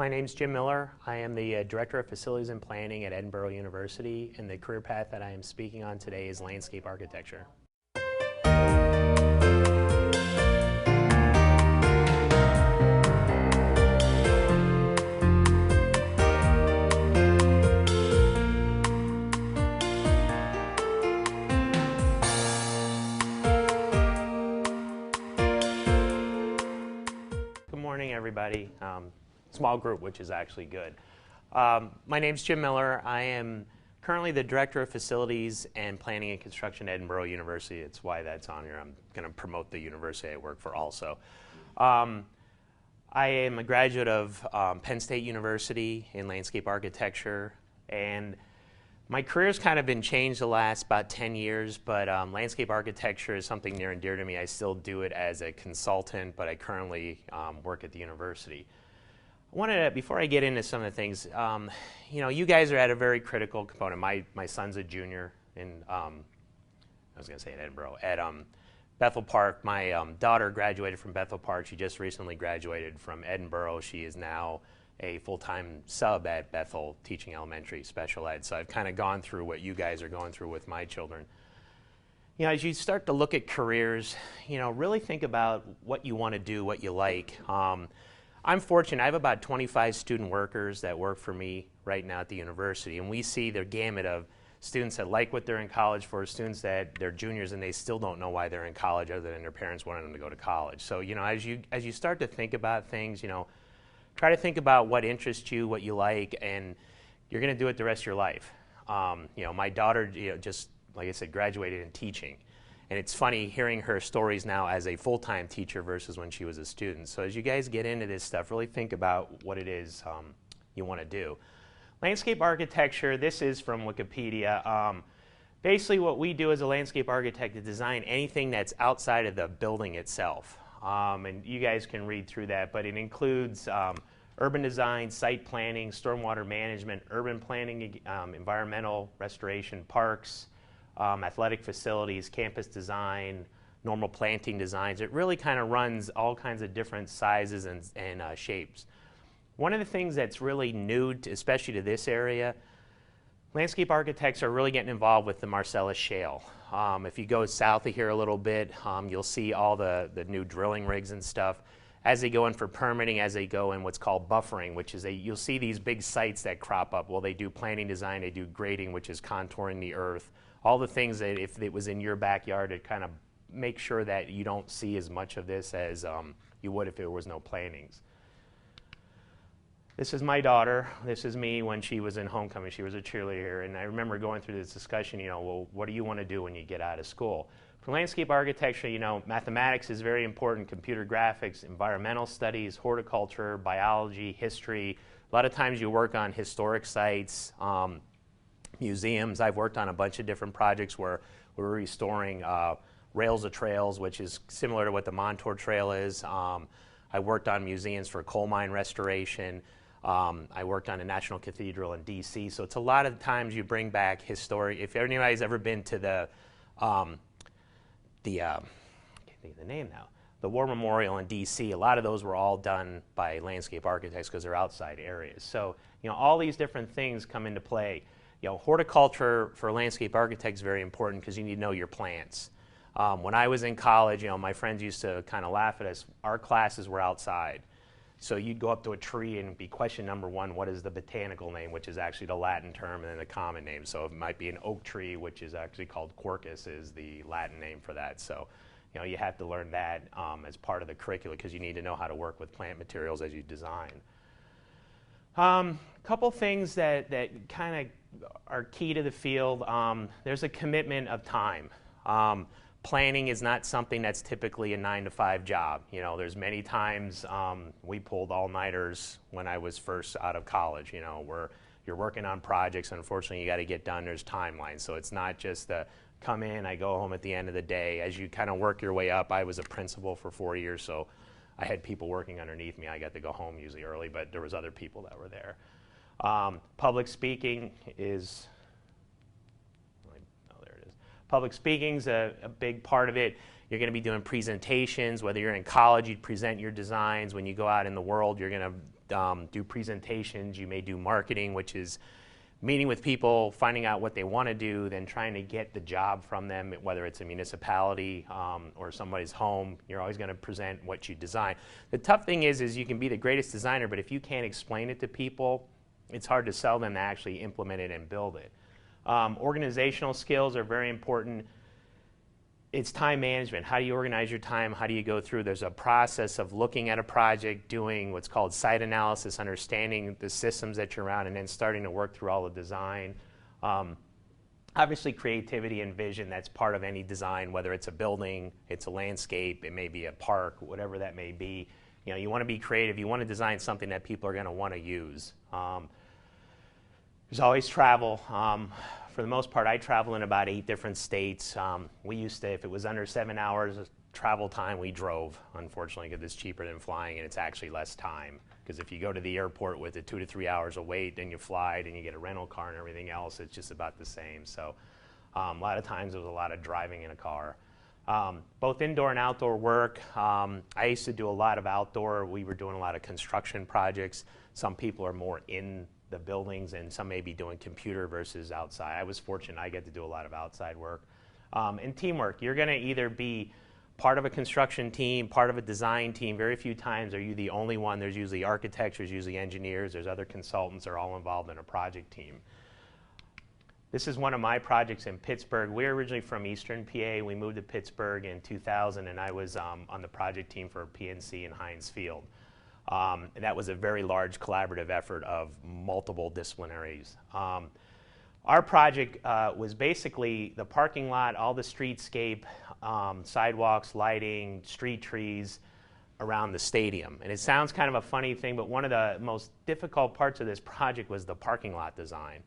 My name's Jim Miller. I am the Director of Facilities and Planning at Edinboro University, and the career path that I am speaking on today is landscape architecture. Good morning, everybody. Small group, which is actually good. My name's Jim Miller. I am currently the Director of Facilities and Planning and Construction at Edinboro University. It's why that's on here. I'm going to promote the university I work for also. I am a graduate of Penn State University in landscape architecture, and my career's kind of been changed the last about 10 years, but landscape architecture is something near and dear to me. I still do it as a consultant, but I currently work at the university. I wanted to, before I get into some of the things, you guys are at a very critical component. My son's a junior in, I was going to say at Edinboro, at Bethel Park. My daughter graduated from Bethel Park. She just recently graduated from Edinboro. She is now a full-time sub at Bethel teaching elementary special ed. So I've kind of gone through what you guys are going through with my children. As you start to look at careers, really think about what you want to do, what you like. I'm fortunate. I have about 25 student workers that work for me right now at the university, and we see the gamut of students that like what they're in college for, students that they're juniors and they still don't know why they're in college other than their parents wanted them to go to college. So, as you start to think about things, try to think about what interests you, what you like, and you're going to do it the rest of your life. My daughter, just like I said, graduated in teaching. And it's funny hearing her stories now as a full-time teacher versus when she was a student. So as you guys get into this stuff, really think about what it is you want to do. Landscape architecture, this is from Wikipedia. Basically what we do as a landscape architect is design anything that's outside of the building itself. And you guys can read through that, but it includes urban design, site planning, stormwater management, urban planning, environmental restoration, parks, athletic facilities, campus design, normal planting designs. It really kind of runs all kinds of different sizes and shapes. One of the things that's really new, especially to this area, landscape architects are really getting involved with the Marcellus Shale. If you go south of here a little bit, you'll see all the new drilling rigs and stuff. As they go in for permitting, as they go in what's called buffering, which is you'll see these big sites that crop up. Well, they do planning design, they do grading, which is contouring the earth. All the things that if it was in your backyard, to kind of make sure that you don't see as much of this as you would if there was no plantings. This is my daughter. This is me when she was in homecoming. She was a cheerleader, and I remember going through this discussion, well, what do you want to do when you get out of school? For landscape architecture, mathematics is very important, computer graphics, environmental studies, horticulture, biology, history. A lot of times you work on historic sites, museums. I've worked on a bunch of different projects where we're restoring rails of trails, which is similar to what the Montour Trail is. I worked on museums for coal mine restoration. I worked on a National Cathedral in D.C. So it's a lot of times you bring back historic. If anybody's ever been to I can't think of the name now, the War Memorial in D.C., a lot of those were all done by landscape architects because they're outside areas. So all these different things come into play. Horticulture for landscape architects is very important because you need to know your plants. When I was in college, my friends used to kind of laugh at us. Our classes were outside. So you'd go up to a tree and be question number one, what is the botanical name, which is actually the Latin term, and then the common name. So it might be an oak tree, which is actually called Quercus, is the Latin name for that. So you have to learn that as part of the curricula because you need to know how to work with plant materials as you design. Couple things that kind of are key to the field. There's a commitment of time. Planning is not something that's typically a 9-to-5 job. There's many times we pulled all-nighters when I was first out of college. Where you're working on projects, unfortunately, you got to get done. There's timelines, so it's not just the come in, I go home at the end of the day. As you kind of work your way up, I was a principal for 4 years, so I had people working underneath me. I got to go home usually early, but there was other people that were there. Public speaking is. Public speaking's a big part of it. You're going to be doing presentations. Whether you're in college, you present your designs. When you go out in the world, you're going to do presentations, you may do marketing, which is meeting with people, finding out what they want to do, then trying to get the job from them, whether it's a municipality or somebody's home. You're always going to present what you design. The tough thing is you can be the greatest designer, but if you can't explain it to people, it's hard to sell them to actually implement it and build it. Organizational skills are very important. It's time management. How do you organize your time? How do you go through? There's a process of looking at a project, doing what's called site analysis, understanding the systems that you're around, and then starting to work through all the design. Obviously, creativity and vision, that's part of any design, whether it's a building, it's a landscape, it may be a park, whatever that may be. You know, you want to be creative. You want to design something that people are going to want to use. There's always travel. For the most part, I travel in about 8 different states. We used to, if it was under 7 hours of travel time, we drove, unfortunately, because it's cheaper than flying, and it's actually less time. Because if you go to the airport with the 2 to 3 hours of wait, then you fly, then you get a rental car and everything else, it's just about the same. So a lot of times there was a lot of driving in a car. Both indoor and outdoor work. I used to do a lot of outdoor. We were doing a lot of construction projects. Some people are more in the buildings, and some may be doing computer versus outside. I was fortunate I get to do a lot of outside work. And teamwork. You're going to either be part of a construction team, part of a design team. Very few times are you the only one. There's usually architects, there's usually engineers, there's other consultants that are all involved in a project team. This is one of my projects in Pittsburgh. We're originally from Eastern PA. We moved to Pittsburgh in 2000, and I was on the project team for PNC in Heinz Field. That was a very large collaborative effort of multiple disciplinaries. Our project was basically the parking lot, all the streetscape, sidewalks, lighting, street trees around the stadium. And it sounds kind of a funny thing, but one of the most difficult parts of this project was the parking lot design.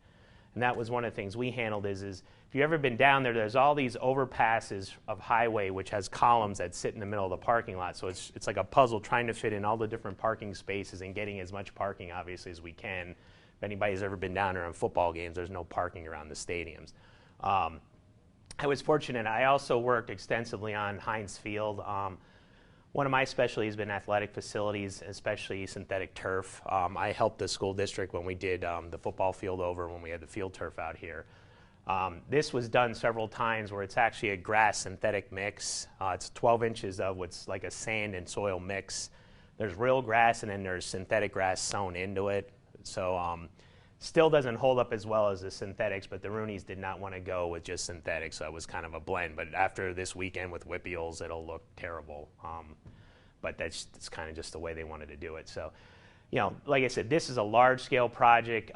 And that was one of the things we handled is if you've ever been down there, there's all these overpasses of highway which has columns that sit in the middle of the parking lot. So it's like a puzzle trying to fit in all the different parking spaces and getting as much parking, obviously, as we can. If anybody's ever been down there on football games, there's no parking around the stadiums. I was fortunate. I also worked extensively on Heinz Field. One of my specialties has been athletic facilities, especially synthetic turf. I helped the school district when we did the football field over when we had the field turf out here. This was done several times where it's actually a grass synthetic mix. It's 12 inches of what's like a sand and soil mix. There's real grass and then there's synthetic grass sewn into it. So still doesn't hold up as well as the synthetics, but the Roonies did not want to go with just synthetics, so it was kind of a blend. But after this weekend with Whippeals, it'll look terrible. But that's kind of just the way they wanted to do it. So, you know, like I said, this is a large-scale project.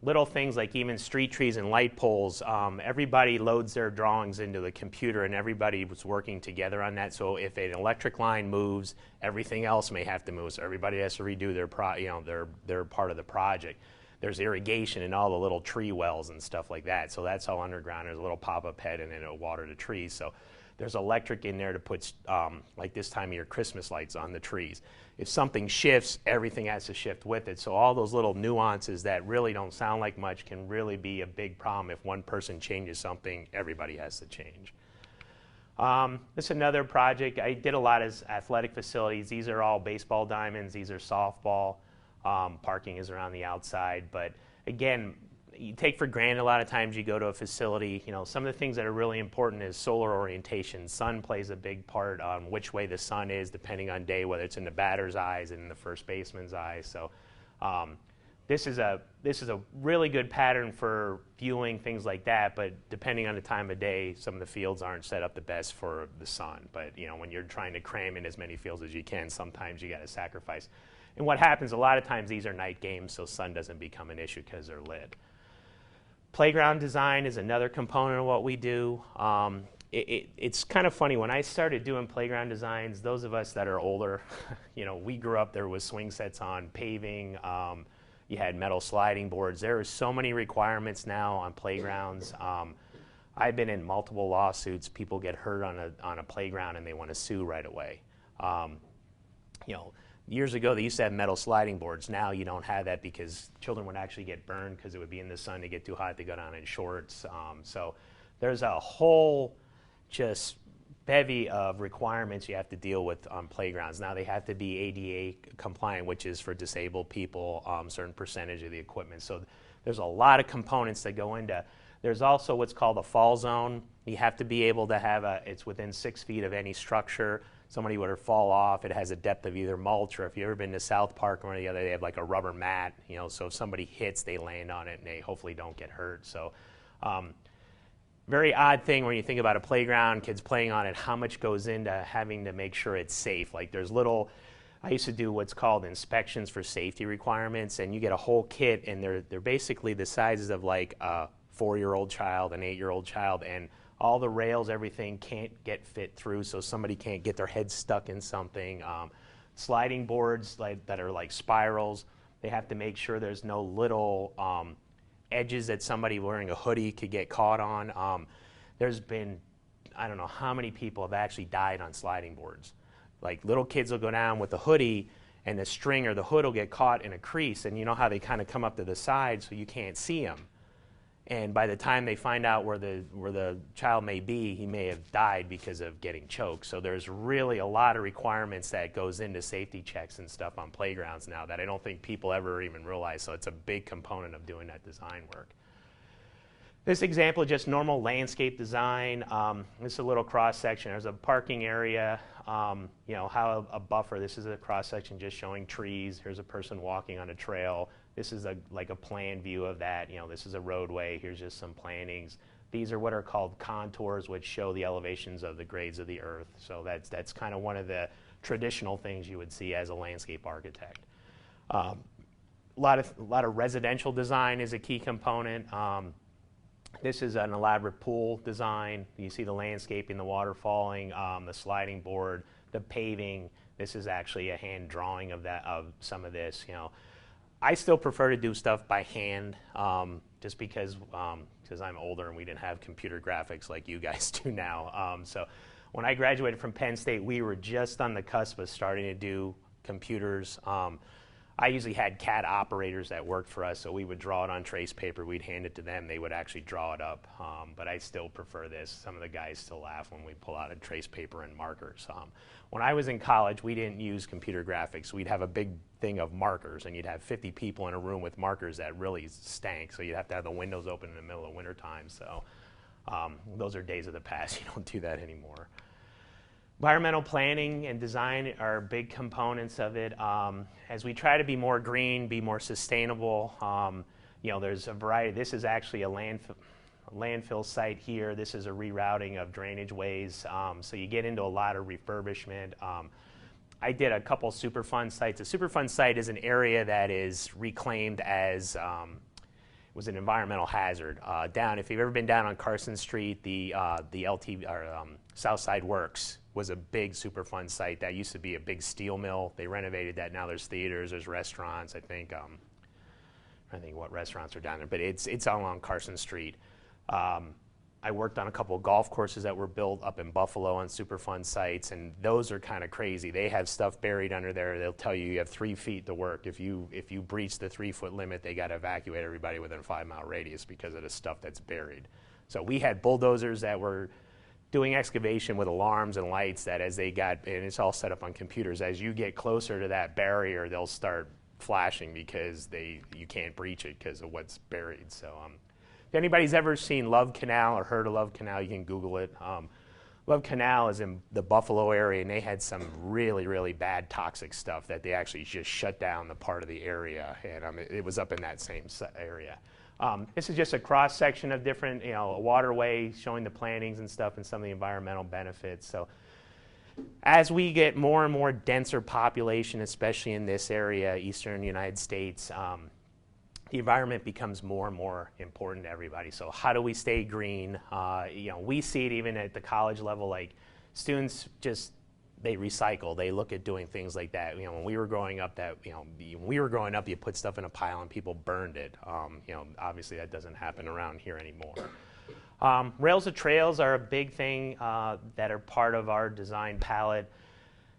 Little things like even street trees and light poles, everybody loads their drawings into the computer, and everybody was working together on that. So if an electric line moves, everything else may have to move. So everybody has to redo their part of the project. There's irrigation and all the little tree wells and stuff like that. So that's all underground. There's a little pop-up head, and then it'll water the trees. So there's electric in there to put, like this time of year, Christmas lights on the trees. If something shifts, everything has to shift with it. So all those little nuances that really don't sound like much can really be a big problem. If one person changes something, everybody has to change. This is another project. I did a lot of athletic facilities. These are all baseball diamonds. These are softball. Parking is around the outside. But again, you take for granted a lot of times you go to a facility. You know, some of the things that are really important is solar orientation. Sun plays a big part on which way the sun is, depending on day, whether it's in the batter's eyes and in the first baseman's eyes. So this is a really good pattern for viewing things like that. But depending on the time of day, some of the fields aren't set up the best for the sun. But you know, when you're trying to cram in as many fields as you can, sometimes you got to sacrifice. And what happens a lot of times, these are night games, so sun doesn't become an issue because they're lit. Playground design is another component of what we do. It's kind of funny. When I started doing playground designs, those of us that are older, you know, we grew up, there was swing sets on paving. You had metal sliding boards. There are so many requirements now on playgrounds. I've been in multiple lawsuits. People get hurt on a playground and they want to sue right away. You know, years ago, they used to have metal sliding boards. Now you don't have that because children would actually get burned because it would be in the sun. They get too hot, they go down in shorts. So there's a whole just bevy of requirements you have to deal with on playgrounds. Now they have to be ADA compliant, which is for disabled people, certain percentage of the equipment. So there's a lot of components that go into. There's also what's called a fall zone. You have to be able to have it's within 6 feet of any structure. Somebody would fall off. It has a depth of either mulch, or if you've ever been to South Park or one of the other, they have like a rubber mat, you know, so if somebody hits, they land on it and they hopefully don't get hurt. So very odd thing when you think about a playground, kids playing on it, how much goes into having to make sure it's safe. Like there's little, I used to do what's called inspections for safety requirements, and you get a whole kit, and they're basically the sizes of like a 4-year-old child, an 8-year-old child, and all the rails, everything can't get fit through, so somebody can't get their head stuck in something. Sliding boards that are like spirals, they have to make sure there's no little edges that somebody wearing a hoodie could get caught on. There's been, I don't know how many people have actually died on sliding boards. Like little kids will go down with a hoodie and the string or the hood will get caught in a crease, and you know how they kind of come up to the side so you can't see them. And by the time they find out where the child may be, he may have died because of getting choked. So there's really a lot of requirements that goes into safety checks and stuff on playgrounds now that I don't think people ever even realize. So it's a big component of doing that design work. This example is just normal landscape design. This is a little cross section. There's a parking area. You know, how a buffer. This is a cross section just showing trees. Here's a person walking on a trail. This is like a plan view of that. You know, this is a roadway. Here's just some plantings. These are what are called contours, which show the elevations of the grades of the earth. So that's kind of one of the traditional things you would see as a landscape architect. A lot of residential design is a key component. This is an elaborate pool design. You see the landscaping, the water falling, the sliding board, the paving. This is actually a hand drawing of some of this. You know, I still prefer to do stuff by hand, just because I'm older and we didn't have computer graphics like you guys do now. So when I graduated from Penn State, we were just on the cusp of starting to do computers. I usually had CAD operators that worked for us, so we would draw it on trace paper. We'd hand it to them. They would actually draw it up, but I still prefer this. Some of the guys still laugh when we pull out a trace paper and markers. When I was in college, we didn't use computer graphics. We'd have a big thing of markers, and you'd have 50 people in a room with markers that really stank, so you'd have to have the windows open in the middle of winter time. So those are days of the past. You don't do that anymore. Environmental planning and design are big components of it. As we try to be more green, be more sustainable, you know, there's a variety. This is actually a landfill site here. This is a rerouting of drainage ways. So you get into a lot of refurbishment. I did a couple Superfund sites. A Superfund site is an area that is reclaimed as was an environmental hazard. If you've ever been down on Carson Street, the Southside Works was a big Superfund site. That used to be a big steel mill. They renovated that. Now there's theaters, there's restaurants. I think what restaurants are down there, but it's all along Carson Street. I worked on a couple of golf courses that were built up in Buffalo on Superfund sites, and those are kind of crazy. They have stuff buried under there. They'll tell you have 3 feet to work. If you breach the 3-foot limit, they got to evacuate everybody within a 5-mile radius because of the stuff that's buried. So we had bulldozers that were doing excavation with alarms and lights that as they got, and it's all set up on computers, as you get closer to that barrier, they'll start flashing because you can't breach it because of what's buried. So if anybody's ever seen Love Canal or heard of Love Canal, you can Google it. Love Canal is in the Buffalo area, and they had some really, really bad toxic stuff that they actually just shut down the part of the area, and it was up in that same area. This is just a cross section of different, you know, a waterway showing the plantings and stuff and some of the environmental benefits. So as we get more and more denser population, especially in this area, eastern United States, the environment becomes more and more important to everybody. So how do we stay green? You know, we see it even at the college level, like students just, they recycle. They look at doing things like that. You know, when we were growing up, you put stuff in a pile and people burned it. You know, obviously that doesn't happen around here anymore. Rails to trails are a big thing that are part of our design palette.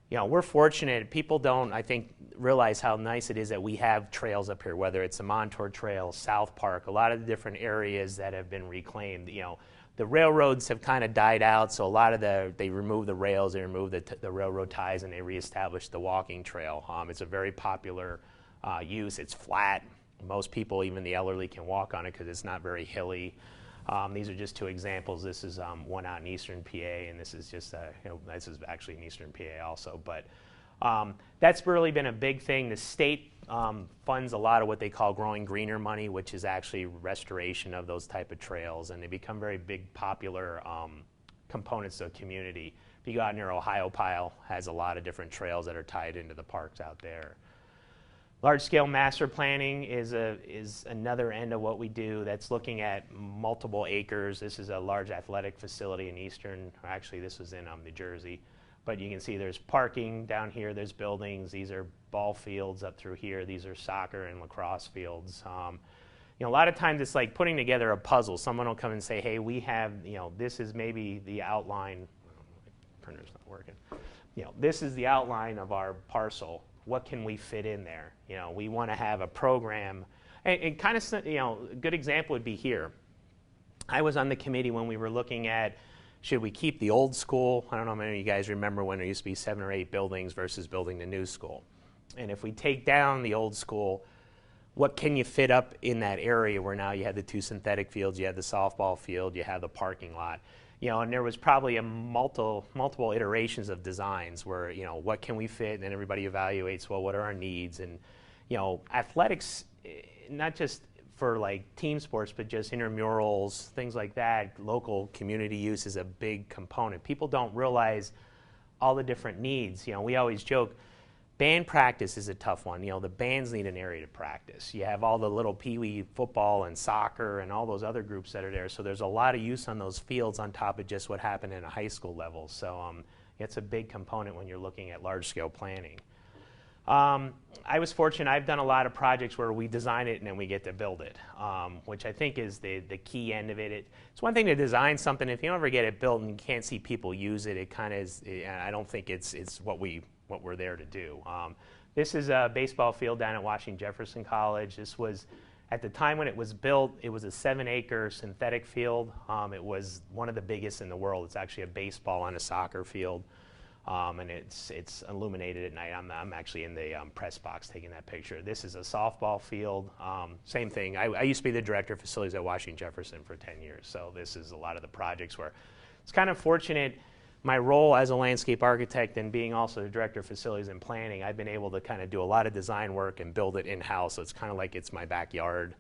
You know, we're fortunate. People don't, I think, realize how nice it is that we have trails up here, whether it's the Montour Trail, South Park, a lot of the different areas that have been reclaimed. You know, the railroads have kind of died out, so a lot of they remove the rails, they remove the railroad ties, and they reestablish the walking trail. It's a very popular use. It's flat. Most people, even the elderly, can walk on it because it's not very hilly. These are just two examples. This is one out in eastern PA, and this is just this is actually in eastern PA also. But that's really been a big thing. The state funds a lot of what they call growing greener money, which is actually restoration of those type of trails, and they become very big, popular components of the community. If you go out near Ohio Pile, has a lot of different trails that are tied into the parks out there. Large-scale master planning is another end of what we do that's looking at multiple acres. This is a large athletic facility in eastern, or actually this was in New Jersey. But you can see there's parking down here, there's buildings, these are ball fields up through here, these are soccer and lacrosse fields. A lot of times it's like putting together a puzzle. Someone will come and say, hey, we have, this is maybe the outline, printer's not working. This is the outline of our parcel. What can we fit in there? We want to have a program. And kind of, a good example would be here. I was on the committee when we were looking at, should we keep the old school? I don't know how many of you guys remember when there used to be 7 or 8 buildings versus building the new school. And if we take down the old school, what can you fit up in that area where now you have the 2 synthetic fields, you have the softball field, you have the parking lot? And there was probably a multiple iterations of designs where, what can we fit? And then everybody evaluates, well, what are our needs? And, athletics, not just for like team sports, but just intramurals, things like that, local community use is a big component. People don't realize all the different needs. We always joke, band practice is a tough one. The bands need an area to practice. You have all the little peewee football and soccer and all those other groups that are there. So there's a lot of use on those fields on top of just what happened in a high school level. So it's a big component when you're looking at large-scale planning. I was fortunate. I've done a lot of projects where we design it and then we get to build it, which I think is the key end of it. It's one thing to design something. If you don't ever get it built and you can't see people use it, it kind of is. I don't think it's what we're there to do. This is a baseball field down at Washington Jefferson College. This was, at the time when it was built, it was a 7-acre synthetic field. It was one of the biggest in the world. It's actually a baseball on a soccer field. And it's illuminated at night. I'm actually in the press box taking that picture. This is a softball field. Same thing. I used to be the director of facilities at Washington Jefferson for 10 years. So this is a lot of the projects where it's kind of fortunate. My role as a landscape architect and being also the director of facilities and planning, I've been able to kind of do a lot of design work and build it in-house. So it's kind of like it's my backyard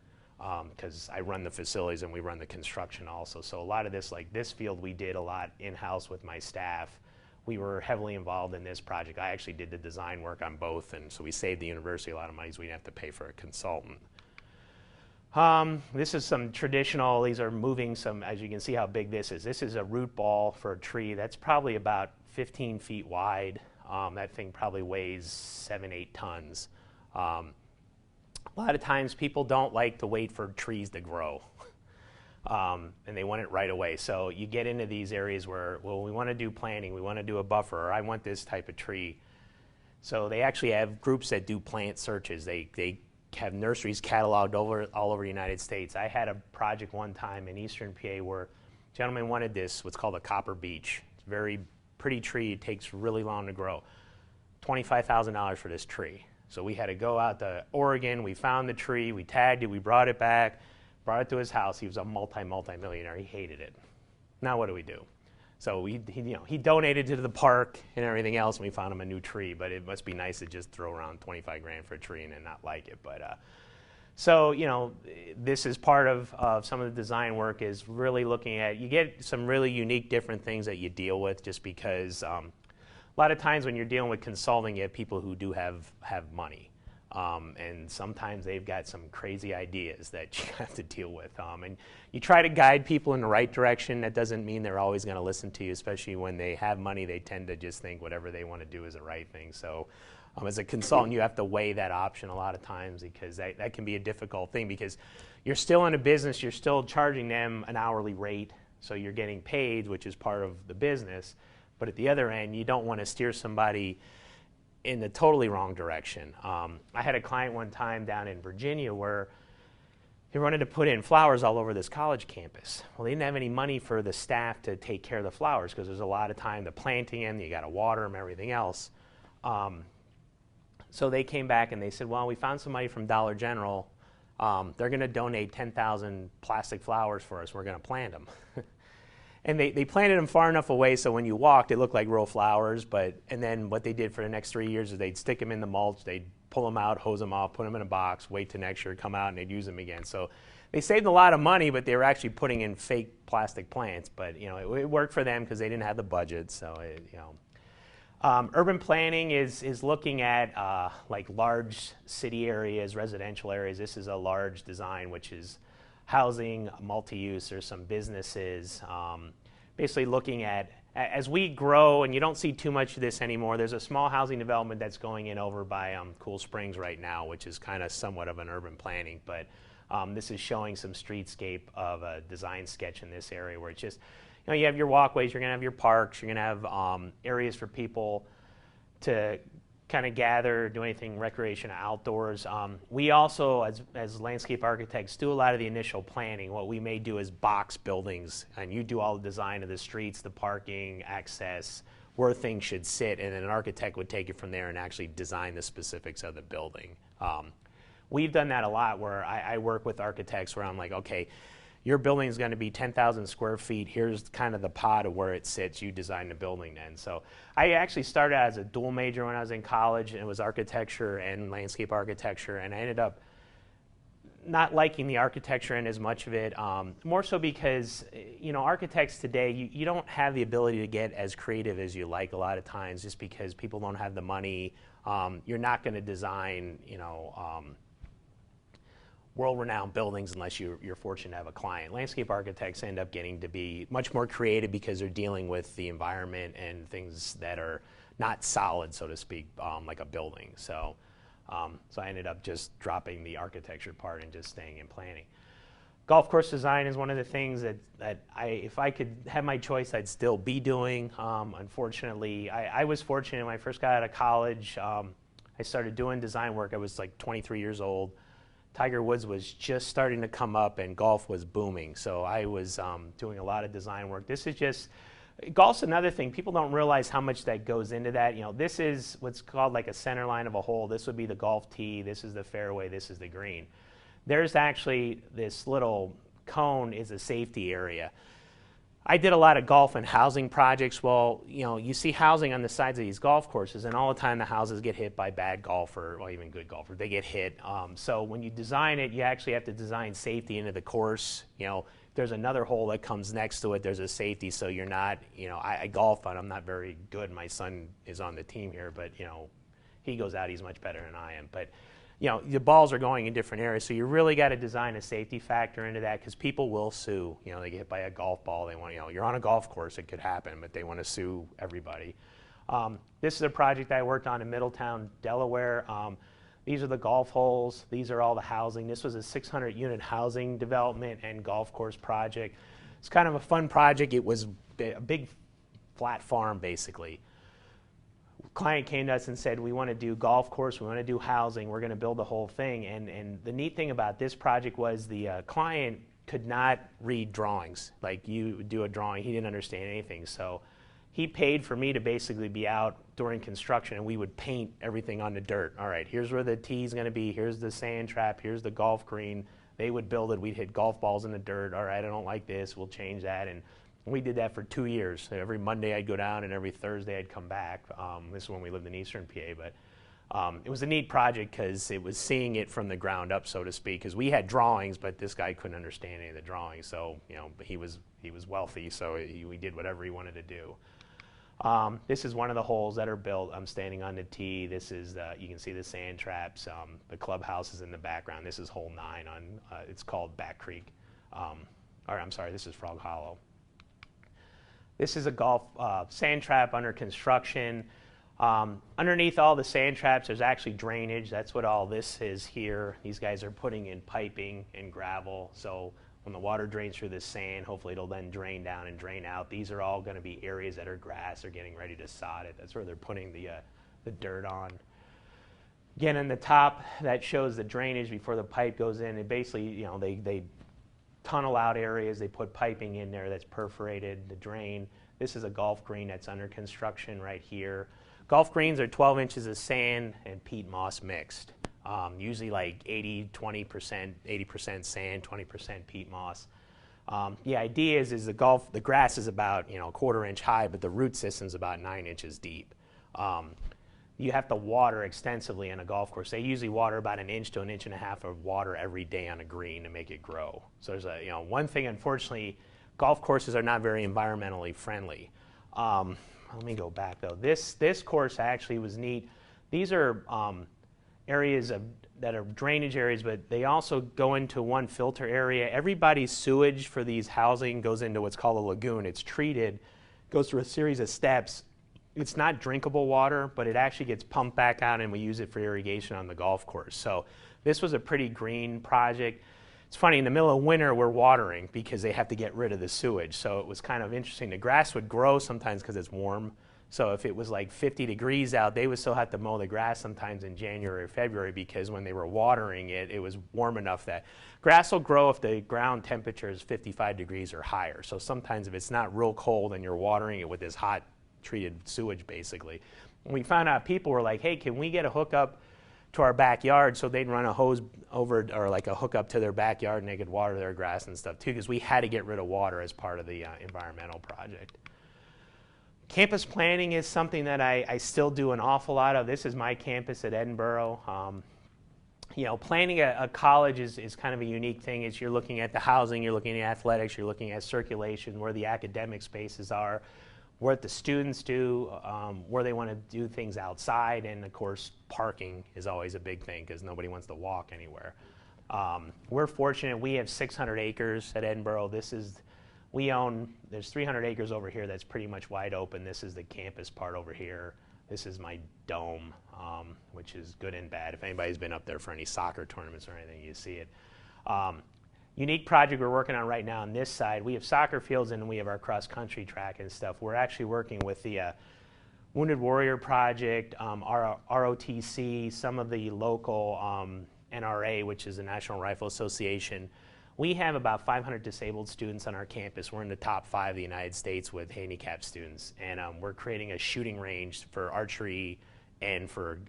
because I run the facilities and we run the construction also. So a lot of this, like this field, we did a lot in-house with my staff. We were heavily involved in this project. I actually did the design work on both, and so we saved the university a lot of money so we didn't have to pay for a consultant. This is some traditional, these are moving some, as you can see how big this is. This is a root ball for a tree that's probably about 15 feet wide. That thing probably weighs 7-8 tons. A lot of times people don't like to wait for trees to grow. And they want it right away. So you get into these areas where, well, we want to do planting, we want to do a buffer, or I want this type of tree. So they actually have groups that do plant searches. They have nurseries cataloged all over the United States. I had a project one time in eastern PA where a gentleman wanted this, what's called a copper beech. It's a very pretty tree. It takes really long to grow. $25,000 for this tree. So we had to go out to Oregon. We found the tree. We tagged it. We brought it back. Brought it to his house. He was a multi-millionaire. He hated it. Now what do we do? So he donated to the park and everything else, and we found him a new tree. But it must be nice to just throw around 25 grand for a tree and then not like it. But so this is part of some of the design work is really looking at. You get some really unique, different things that you deal with, just because a lot of times when you're dealing with consulting, you have people who do have money. And sometimes they've got some crazy ideas that you have to deal with. And you try to guide people in the right direction. That doesn't mean they're always going to listen to you, especially when they have money. They tend to just think whatever they want to do is the right thing. So as a consultant, you have to weigh that option a lot of times because that can be a difficult thing because you're still in a business. You're still charging them an hourly rate. So you're getting paid, which is part of the business. But at the other end, you don't want to steer somebody in the totally wrong direction. I had a client one time down in Virginia where they wanted to put in flowers all over this college campus. Well, they didn't have any money for the staff to take care of the flowers because there's a lot of time to planting them, you got to water them, everything else. So they came back and they said, well, we found somebody from Dollar General. They're going to donate 10,000 plastic flowers for us. We're going to plant them. And they planted them far enough away so when you walked, it looked like real flowers. And then what they did for the next 3 years is they'd stick them in the mulch, they'd pull them out, hose them off, put them in a box, wait till next year, come out, and they'd use them again. So they saved a lot of money, but they were actually putting in fake plastic plants. But it worked for them because they didn't have the budget. So urban planning is looking at like large city areas, residential areas. This is a large design, which is housing, multi-use, there's some businesses. Basically looking at, as we grow, and you don't see too much of this anymore, there's a small housing development that's going in over by Cool Springs right now, which is kind of somewhat of an urban planning, but this is showing some streetscape of a design sketch in this area where it's just, you have your walkways, you're going to have your parks, you're going to have areas for people to kind of gather, do anything recreation outdoors. We also, as landscape architects, do a lot of the initial planning. What we may do is box buildings, and you do all the design of the streets, the parking, access, where things should sit, and then an architect would take it from there and actually design the specifics of the building. We've done that a lot where I work with architects where I'm like, okay, your building is going to be 10,000 square feet. Here's kind of the pod of where it sits. You design the building then. So I actually started as a dual major when I was in college, and it was architecture and landscape architecture, and I ended up not liking the architecture and as much of it, more so because architects today, you don't have the ability to get as creative as you like a lot of times just because people don't have the money. You're not going to design, world-renowned buildings unless you're fortunate to have a client. Landscape architects end up getting to be much more creative because they're dealing with the environment and things that are not solid, so to speak, like a building. So I ended up just dropping the architecture part and just staying in planning. Golf course design is one of the things that if I could have my choice, I'd still be doing. Unfortunately, I was fortunate when I first got out of college. I started doing design work. I was like 23 years old. Tiger Woods was just starting to come up and golf was booming. So I was doing a lot of design work. This is just, golf's another thing. People don't realize how much that goes into that. This is what's called like a center line of a hole. This would be the golf tee. This is the fairway. This is the green. There's actually this little cone is a safety area. I did a lot of golf and housing projects. Well, you see housing on the sides of these golf courses, and all the time the houses get hit by bad golfer, or even good golfer. They get hit. So when you design it, you actually have to design safety into the course. There's another hole that comes next to it. There's a safety, so you're not. I golf, and I'm not very good. My son is on the team here, but he goes out. He's much better than I am. But the balls are going in different areas, so you really got to design a safety factor into that because people will sue. They get hit by a golf ball. They want, you're on a golf course, it could happen, but they want to sue everybody. This is a project I worked on in Middletown, Delaware. These are the golf holes. These are all the housing. This was a 600-unit housing development and golf course project. It's kind of a fun project. It was a big flat farm, basically. Client came to us and said, we want to do golf course, we want to do housing, we're going to build the whole thing. And the neat thing about this project was the client could not read drawings. Like you do a drawing, he didn't understand anything. So he paid for me to basically be out during construction and we would paint everything on the dirt. All right, here's where the tee is going to be, here's the sand trap, here's the golf green. They would build it, we'd hit golf balls in the dirt. All right, I don't like this, we'll change that. And we did that for 2 years. Every Monday I'd go down and every Thursday I'd come back. This is when we lived in Eastern PA, but it was a neat project because it was seeing it from the ground up, so to speak, because we had drawings, but this guy couldn't understand any of the drawings. So, but he was wealthy, so we did whatever he wanted to do. This is one of the holes that are built. I'm standing on the tee. This is, you can see the sand traps. The clubhouse is in the background. This is hole 9 on, it's called Back Creek. This is Frog Hollow. This is a golf sand trap under construction. Underneath all the sand traps, there's actually drainage. That's what all this is here. These guys are putting in piping and gravel. So when the water drains through the sand, hopefully it'll then drain down and drain out. These are all going to be areas that are grass. They're getting ready to sod it. That's where they're putting the dirt on. Again, in the top, that shows the drainage before the pipe goes in. And basically, they tunnel out areas. They put piping in there that's perforated, the drain. This is a golf green that's under construction right here. Golf greens are 12 inches of sand and peat moss mixed. Usually like 20%, 80% sand, 20% peat moss. The idea is the grass is about a quarter-inch high, but the root system is about 9 inches deep. You have to water extensively on a golf course. They usually water about 1 inch to 1.5 inches of water every day on a green to make it grow. So there's one thing, unfortunately, golf courses are not very environmentally friendly. Let me go back though. This course actually was neat. These are areas that are drainage areas, but they also go into one filter area. Everybody's sewage for these housing goes into what's called a lagoon. It's treated, goes through a series of steps. It's not drinkable water, but it actually gets pumped back out and we use it for irrigation on the golf course. So this was a pretty green project. It's funny, in the middle of winter we're watering because they have to get rid of the sewage. So it was kind of interesting. The grass would grow sometimes because it's warm. So if it was like 50 degrees out, they would still have to mow the grass sometimes in January or February because when they were watering it, it was warm enough that grass will grow if the ground temperature is 55 degrees or higher. So sometimes if it's not real cold and you're watering it with this hot treated sewage basically. And we found out people were like, hey, can we get a hookup to our backyard? So they'd run a hose over or like a hookup to their backyard and they could water their grass and stuff too because we had to get rid of water as part of the environmental project. Campus planning is something that I still do an awful lot of. This is my campus at Edinboro. Planning a college is kind of a unique thing. It's you're looking at the housing, you're looking at athletics, you're looking at circulation, where the academic spaces are, what the students do, where they want to do things outside, and of course parking is always a big thing because nobody wants to walk anywhere. We're fortunate, we have 600 acres at Edinboro. There's 300 acres over here that's pretty much wide open. This is the campus part over here. This is my dome, which is good and bad. If anybody's been up there for any soccer tournaments or anything, you see it. Unique project we're working on right now on this side. We have soccer fields and we have our cross-country track and stuff. We're actually working with the Wounded Warrior Project, ROTC, some of the local NRA, which is the National Rifle Association. We have about 500 disabled students on our campus. We're in the top 5 of the United States with handicapped students. And we're creating a shooting range for archery and for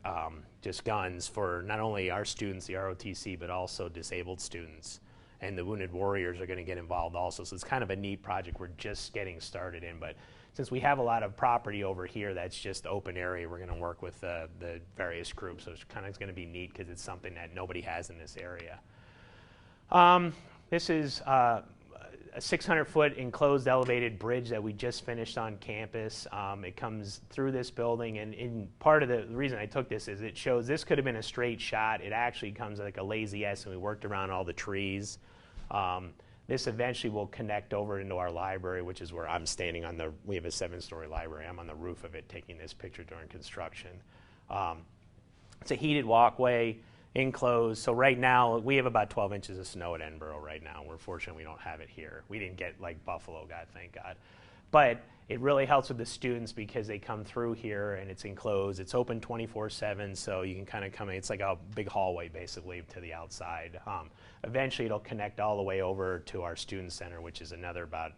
just guns for not only our students, the ROTC, but also disabled students. And the Wounded Warriors are going to get involved also. So it's kind of a neat project we're just getting started in. But since we have a lot of property over here that's just open area, we're going to work with the various groups. So it's kind of going to be neat because it's something that nobody has in this area. This is a 600-foot enclosed elevated bridge that we just finished on campus. It comes through this building, and in part of the reason I took this is it shows this could have been a straight shot. It actually comes like a lazy S, and we worked around all the trees. This eventually will connect over into our library, which is where I'm standing on we have a 7-story library. I'm on the roof of it taking this picture during construction. It's a heated walkway. Enclosed. So right now we have about 12 inches of snow at Edinboro right now. We're fortunate we don't have it here. We didn't get like Buffalo got, thank God. But it really helps with the students because they come through here and it's enclosed. It's open 24/7, so you can kind of come in. It's like a big hallway basically to the outside. Eventually it'll connect all the way over to our student center, which is another about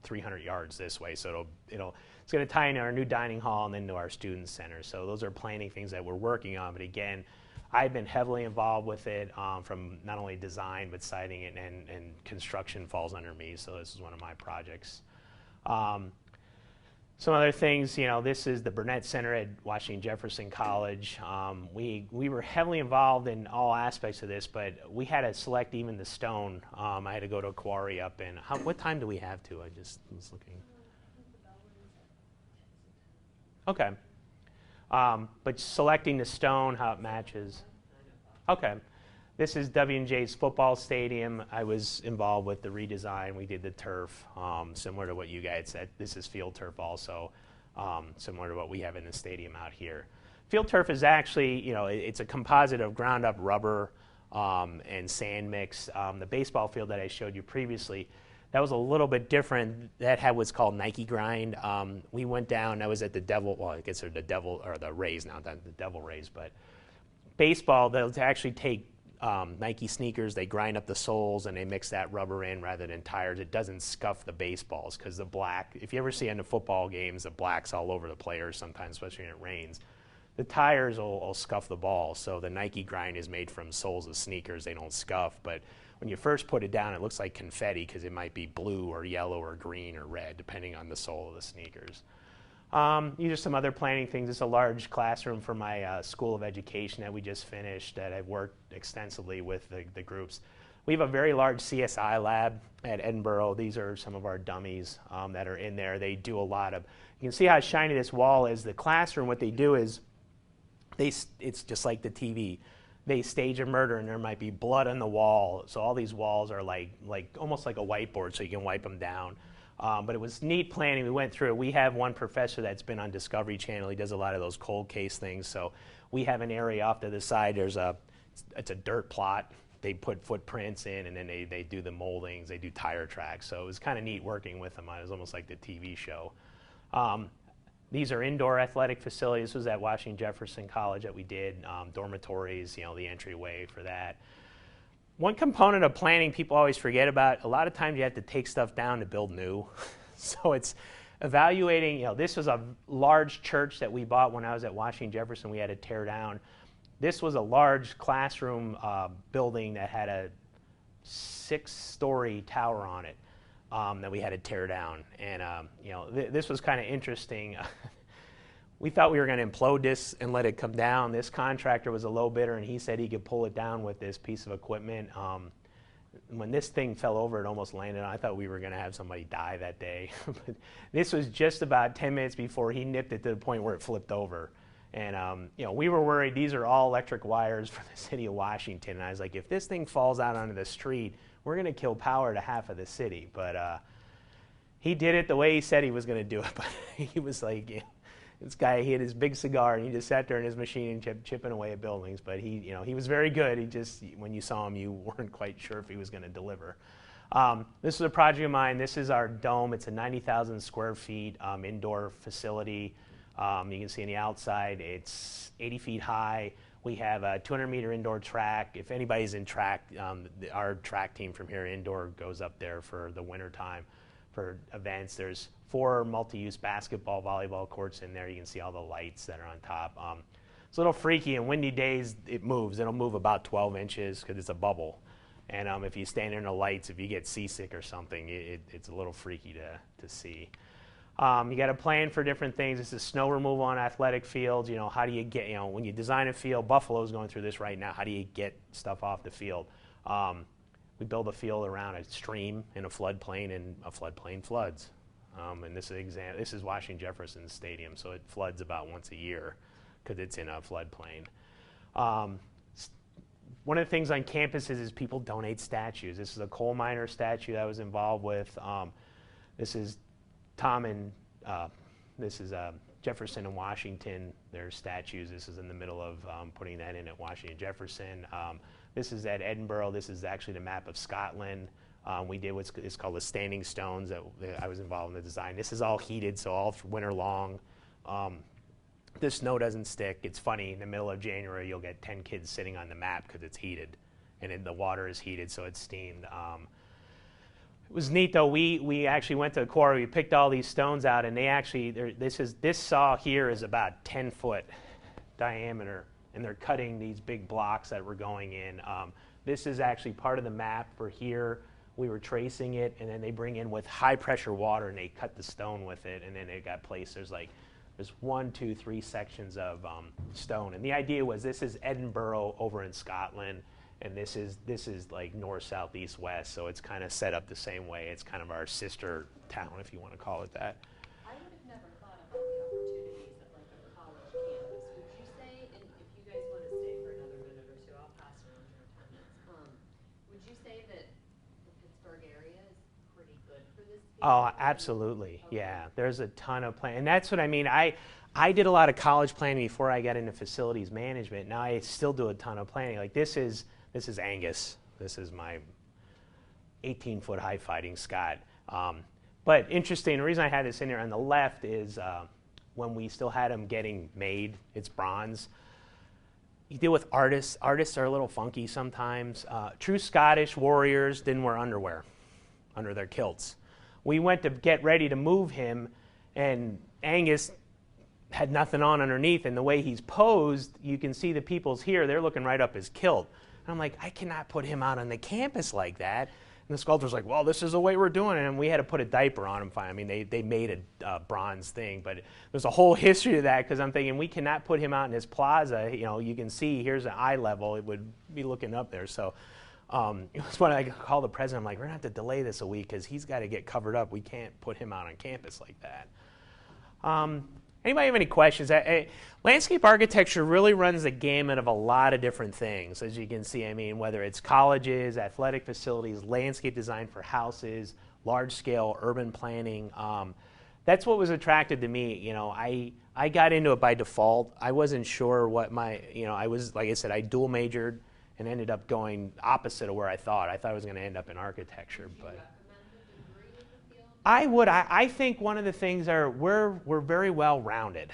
300 yards this way. So it's going to tie into our new dining hall and then to our student center. So those are planning things that we're working on. But again, I've been heavily involved with it from not only design but siting it, and construction falls under me, so this is one of my projects. Some other things, this is the Burnett Center at Washington Jefferson College. We were heavily involved in all aspects of this, but we had to select even the stone. I had to go to a quarry up in, what time do we have to? I just was looking. Okay. But selecting the stone, how it matches. Okay. This is W&J's football stadium. I was involved with the redesign. We did the turf, similar to what you guys said. This is field turf also, similar to what we have in the stadium out here. Field turf is actually, it's a composite of ground up rubber and sand mix. The baseball field that I showed you previously, that was a little bit different. That had what's called Nike grind. We went down, I was at the Devil, well, I guess they're the Devil, or the Rays now, not the Devil Rays, but baseball, they'll actually take Nike sneakers, they grind up the soles, and they mix that rubber in rather than tires. It doesn't scuff the baseballs because the black, if you ever see in the football games, the black's all over the players sometimes, especially when it rains. The tires will scuff the ball, so the Nike grind is made from soles of sneakers. They don't scuff, but when you first put it down, it looks like confetti because it might be blue or yellow or green or red, depending on the sole of the sneakers. These are some other planning things. It's a large classroom for my School of Education that we just finished that I've worked extensively with the groups. We have a very large CSI lab at Edinboro. These are some of our dummies that are in there. They do a lot of, you can see how shiny this wall is. The classroom, what they do is, it's just like the TV. They stage a murder and there might be blood on the wall. So all these walls are like almost like a whiteboard so you can wipe them down. But it was neat planning. We went through it. We have one professor that's been on Discovery Channel. He does a lot of those cold case things. So we have an area off to the side. It's a dirt plot. They put footprints in, and then they do the moldings. They do tire tracks. So it was kind of neat working with them. It was almost like the TV show. These are indoor athletic facilities. This was at Washington Jefferson College that we did. Dormitories, the entryway for that. One component of planning people always forget about, a lot of times you have to take stuff down to build new. So it's evaluating, this was a large church that we bought when I was at Washington Jefferson. We had to tear down. This was a large classroom building that had a 6-story tower on it that we had to tear down. And this was kind of interesting. We thought we were going to implode this and let it come down. This contractor was a low bidder, and he said he could pull it down with this piece of equipment. When this thing fell over, it almost landed. I thought we were going to have somebody die that day. But this was just about 10 minutes before he nipped it to the point where it flipped over. And we were worried. These are all electric wires for the city of Washington. And I was like, if this thing falls out onto the street, we're going to kill power to half of the city. But he did it the way he said he was going to do it. But he was like, this guy, he had his big cigar, and he just sat there in his machine and kept chipping away at buildings. But he was very good. He just, when you saw him, you weren't quite sure if he was going to deliver. This is a project of mine. This is our dome. It's a 90,000 square feet indoor facility. You can see on the outside, it's 80 feet high. We have a 200-meter indoor track. If anybody's in track, our track team from here indoor goes up there for the winter time for events. There's 4 multi-use basketball, volleyball courts in there. You can see all the lights that are on top. It's a little freaky. In windy days, it moves. It'll move about 12 inches because it's a bubble. And if you stand in the lights, if you get seasick or something, it's a little freaky to see. You got to plan for different things. This is snow removal on athletic fields. How do you get, when you design a field, Buffalo's going through this right now. How do you get stuff off the field? We build a field around a stream in a floodplain, and a floodplain floods. And this is Washington Jefferson Stadium, so it floods about once a year because it's in a floodplain. One of the things on campuses is people donate statues. This is a coal miner statue that I was involved with. This is Tom and this is Jefferson and Washington. Their statues. This is in the middle of putting that in at Washington Jefferson. This is at Edinboro. This is actually the map of Scotland. We did what's called the standing stones that I was involved in the design. This is all heated, so all winter long. The snow doesn't stick. It's funny, in the middle of January, you'll get 10 kids sitting on the map because it's heated, and the water is heated, so it's steamed. It was neat, though. We actually went to the quarry. We picked all these stones out, and they actually, this saw here is about 10-foot diameter, and they're cutting these big blocks that were going in. This is actually part of the map for here. We were tracing it, and then they bring in with high pressure water, and they cut the stone with it, and then it got placed. There's 1, 2, 3 sections of stone, and the idea was this is Edinboro over in Scotland, and this is like north, south, east, west. So it's kind of set up the same way. It's kind of our sister town, if you want to call it that. I would have never thought about the opportunities at like a college campus. Would you say, and if you guys want to stay for another minute or two, I'll pass around your attendance. Would you say that the Pittsburgh area is pretty good for this? Oh, absolutely. Okay. Yeah, there's a ton of planning, and that's what I mean. I did a lot of college planning before I got into facilities management. Now I still do a ton of planning. Like this is Angus. This is my 18-foot high fighting Scott. But interesting, the reason I had this in there on the left is when we still had them getting made, it's bronze. you deal with artists. Artists are a little funky sometimes. True Scottish warriors didn't wear underwear under their kilts. We went to get ready to move him, and Angus had nothing on underneath, and the way he's posed, you can see the people's here, they're looking right up his kilt. And I'm like, I cannot put him out on the campus like that. And the sculptor's like, well, this is the way we're doing it. And we had to put a diaper on him. Fine. I mean, they made a bronze thing, but there's a whole history to that because I'm thinking we cannot put him out in his plaza. You know, you can see here's an eye level. It would be looking up there. So it was when I called the president. I'm like, we're going to have to delay this a week because he's got to get covered up. We can't put him out on campus like that. Anybody have any questions? Landscape architecture really runs the gamut of a lot of different things, as you can see. I mean, whether it's colleges, athletic facilities, landscape design for houses, large-scale urban planning. That's what was attracted to me. You know, I got into it by default. I wasn't sure what my, you know, I was, like I said, I dual majored and ended up going opposite of where I thought. I thought I was going to end up in architecture, but. I think one of the things are we're very well rounded,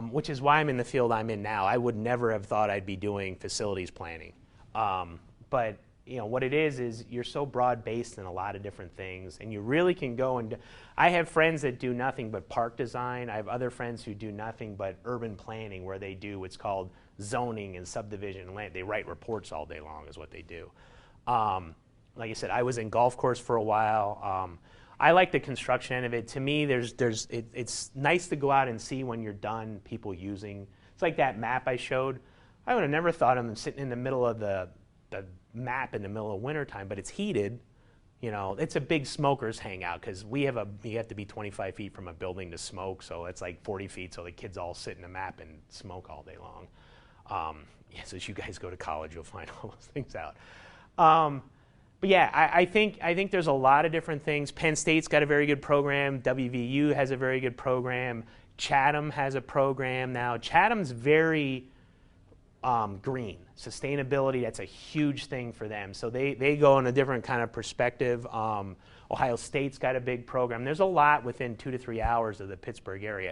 which is why I'm in the field I'm in now. I would never have thought I'd be doing facilities planning, but you know what it is you're so broad based in a lot of different things, and you really can go and. I have friends that do nothing but park design. I have other friends who do nothing but urban planning, where they do what's called zoning and subdivision. They write reports all day long, is what they do. Like I said, I was in golf course for a while. I like the construction end of it. To me, it's nice to go out and see when you're done people using. It's like that map I showed. I would have never thought of them sitting in the middle of the map in the middle of wintertime, but it's heated. You know, it's a big smokers hangout because you have to be 25 feet from a building to smoke, so it's like 40 feet, so the kids all sit in the map and smoke all day long. So as you guys go to college, you'll find all those things out. But yeah, I think there's a lot of different things. Penn State's got a very good program. WVU has a very good program. Chatham has a program now. Chatham's very green. Sustainability, that's a huge thing for them. So they go in a different kind of perspective. Ohio State's got a big program. There's a lot within 2 to 3 hours of the Pittsburgh area.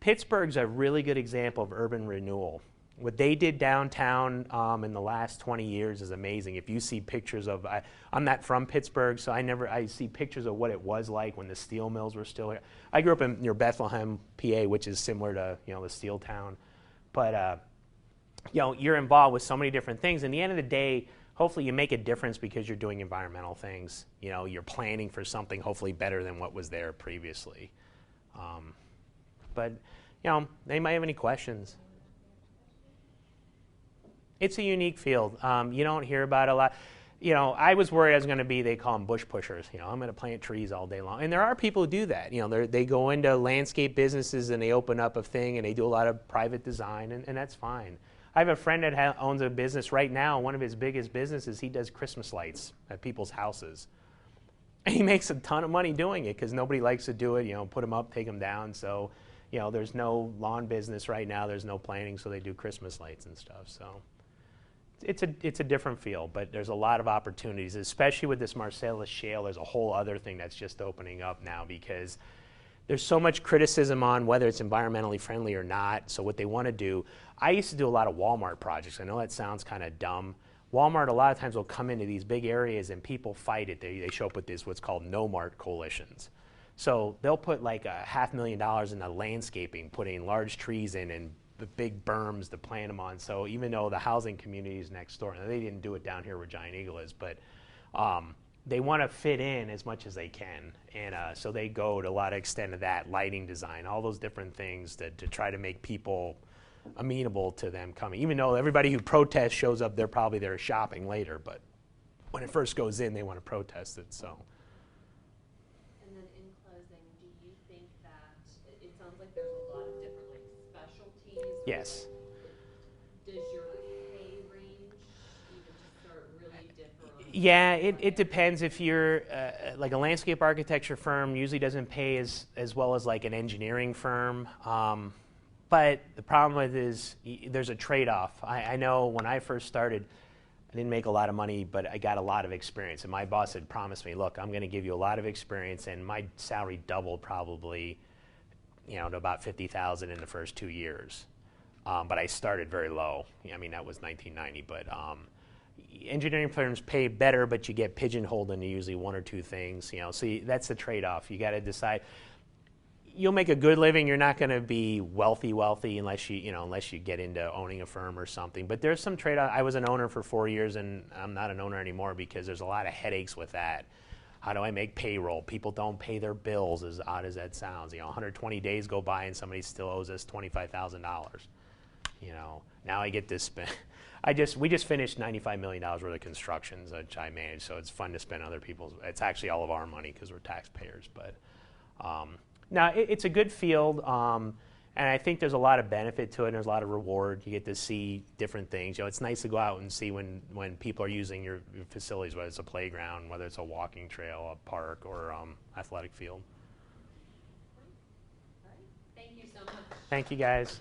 Pittsburgh's a really good example of urban renewal. What they did downtown in the last 20 years is amazing. If you see pictures of, I'm not from Pittsburgh, so I see pictures of what it was like when the steel mills were still here. I grew up near Bethlehem, PA, which is similar to the steel town. But you're involved with so many different things. In the end of the day, hopefully you make a difference because you're doing environmental things. You're planning for something hopefully better than what was there previously. But anybody have any questions? It's a unique field. You don't hear about it a lot. I was worried I was going to be, they call them bush pushers. I'm going to plant trees all day long. And there are people who do that. They go into landscape businesses and they open up a thing and they do a lot of private design, and that's fine. I have a friend that owns a business right now. One of his biggest businesses, he does Christmas lights at people's houses. And he makes a ton of money doing it because nobody likes to do it. Put them up, take them down. So, there's no lawn business right now. There's no planting, so they do Christmas lights and stuff. So. It's a different field, but there's a lot of opportunities, especially with this Marcellus Shale. There's a whole other thing that's just opening up now because there's so much criticism on whether it's environmentally friendly or not. So what they want to do, I used to do a lot of Walmart projects. I know that sounds kind of dumb. Walmart a lot of times will come into these big areas and people fight it. They show up with what's called no-mart coalitions. So they'll put like $500,000 into landscaping, putting large trees in and the big berms to plant them on. So even though the housing community is next door, and they didn't do it down here where Giant Eagle is, but they want to fit in as much as they can. And so they go to a lot of extent of that, lighting design, all those different things to try to make people amenable to them coming. Even though everybody who protests shows up, they're probably there shopping later, but when it first goes in, they want to protest it. So. And then in closing, do you think that, it sounds like there's a lot of different specialties? Yes. Does your pay range even start really differ? Yeah, it depends. If you're like a landscape architecture firm, usually doesn't pay as well as like an engineering firm. But the problem with it is there's a trade-off. I know when I first started, I didn't make a lot of money, but I got a lot of experience. And my boss had promised me, look, I'm going to give you a lot of experience, and my salary doubled probably to about $50,000 in the first 2 years. but I started very low. I mean, that was 1990, but engineering firms pay better, but you get pigeonholed into usually one or two things. So that's the trade-off. You got to decide. You'll make a good living. You're not going to be wealthy unless you get into owning a firm or something. But there's some trade-off. I was an owner for 4 years, and I'm not an owner anymore because there's a lot of headaches with that. How do I make payroll? People don't pay their bills, as odd as that sounds. 120 days go by and somebody still owes us $25,000. Now I get to spend. We just finished $95 million worth of constructions, which I manage, so it's fun to spend other people's. It's actually all of our money because we're taxpayers. But now it's a good field, and I think there's a lot of benefit to it. And there's a lot of reward. You get to see different things. It's nice to go out and see when people are using your facilities, whether it's a playground, whether it's a walking trail, a park, or athletic field. Thank you so much. Thank you, guys.